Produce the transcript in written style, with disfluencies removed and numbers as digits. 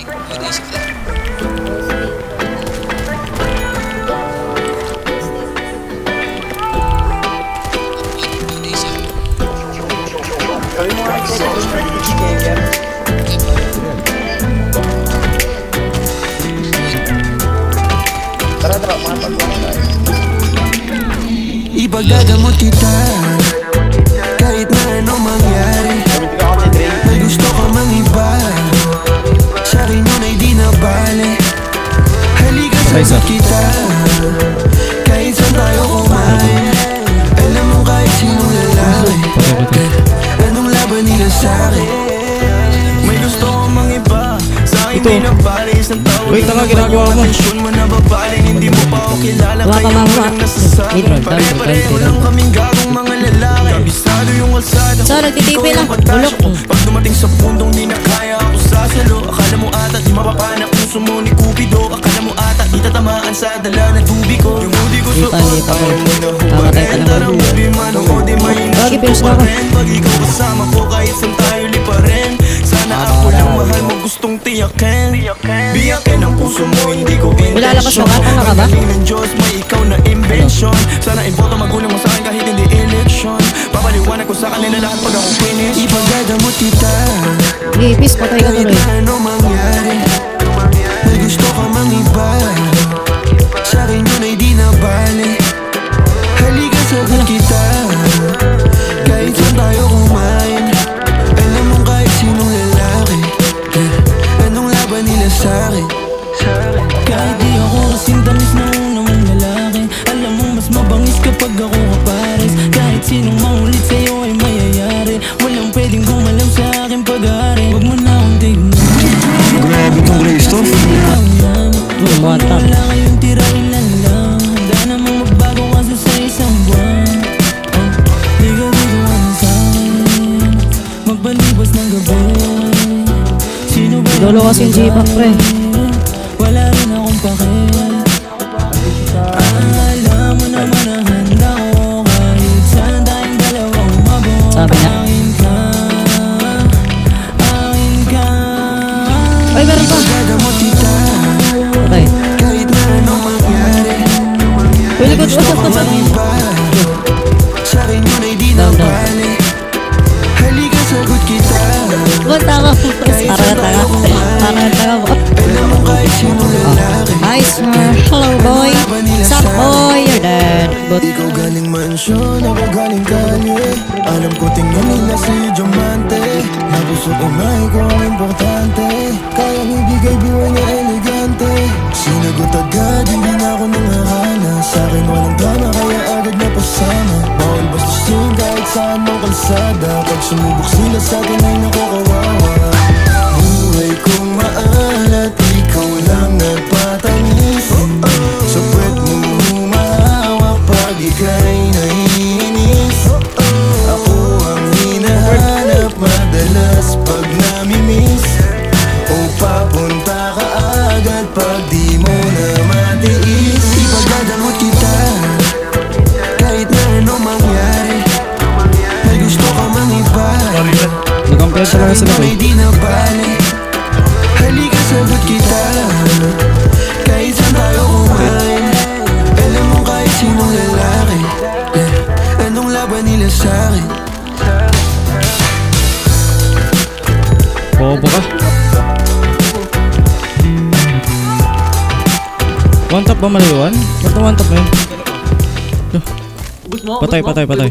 Naisip lang. Ipagdadamot kita kahit na anong mangyari. May gusto ka mang iba, sa'kin yun ay di na bale. Halika sagot kita kahit saan tayo kumain. Alam mo kahit sinong lalaki, anong laban nila sa'kin. May gusto ka mang iba, sa'kin di na bale. Isang tao wait, tanga, ginagawa mo. atensyon mo na babaling, hindi mo pa ako kilala. Kaya mo lang nasasabi, pare-pareho lang kaming gagong mga lalaki. Kabisado yung kalsada, So, nagtitipi lang. Bulok. Bulok. Pag dumating sa pundong di na kaya ako sasalo. Akala mo ata di mapapana puso mo ni Cupido. Akala mo ata di tatamaan sa dala ng tubig ko. Yung hoodie ko suot, ayaw mo na hubarin. Tara movie man o di may Lagi nasuko pinos pa na ako. rin. Pag ikaw kasama ko kahit saan tayo liparin. Sana ako lang mahal mo gustong tiyakin. Biyakin ang puso mo hindi ko Nilalabas intensyon. mo ka? Tanga ka ba? Pagaling ng Diyos may ikaw na invention. Sana iboto magulang mo sa'kin kahit hindi election. Papaliwanag ko sa kanila lahat pag ako finish. Ipagdadamot kita Gipis, patay ka kahit tuloy. na anong mangyari. May gusto ka mang iba, sa'kin yun ay di na bale. Halika sagot kita kahit saan tayo kumain. Alam mo kahit sinong lalaki, anong laban nila sa'kin. Kahit di ako kasing tamis na unang lalaki, alam mo mas mabangis kapag ako kapares. Kahit sinong maulit sa'yo ay mayayari. Walang pwedeng gumalaw sa akin pag-aari. Huwag mo na akong tignan. Grabe tong Christoph. Mata. Wala kayong tira, ilan lang. Handa namang magbago kasi sa isang buwan. Di ka dito sa'kin, magpalibas ng gabi. Sino ba Lolo kasi yung J-Pack, pre. wala rin akong pake. Alam mo naman na handa ko kahit saan tayong dalawa umabot. Sabi niya. Akin ka, akin ka. Ay, meron pa. Ipagdadamot kita Patay. kahit na anong mangyari. Pwede ko, what's up, what's up? Sa'kin yun ay di na Down, down. bale. Halika sagot kita Ba't tanga mo? Parang tanga. Parang tanga mo. alam mo kahit sinong lalaki. Hi, sir. Hello, boy. What's up, boy? You're dead. But, Ikaw galing mansyon, ako galing kalye. Alam ko tingnan nila si Diamante. Na puso ko may ko ang importante. Kayang ibigay buhay na elegante. Sinagot agad, hindi na ako nangahala. Sa'kin walang drama, kaya agad na pasama. Bawal bastusin kahit saan mong kalsada. Pag sumubok sila sa'kin ay nakukawawa. Buhay kong maalat, ikaw lang nagpatamis. Sa puwet mo humahawak pag ika'y naiinis. Ako ang hinahanap madalas pag namimiss. O papunta ka agad pag di mo na matiis. Ipagdadamot kita kahit na anong mangyari. May gusto ka mang iba, Nag-compare talaga sila, may boy. di na bale. Halika sagot kita kahit saan tayo kumain. Alam mo kahit sinong lalaki, anong laban nila sa'kin. Bobo ka. One tap ba maliwan? Ba't na one tap na yun? Patay, patay, patay.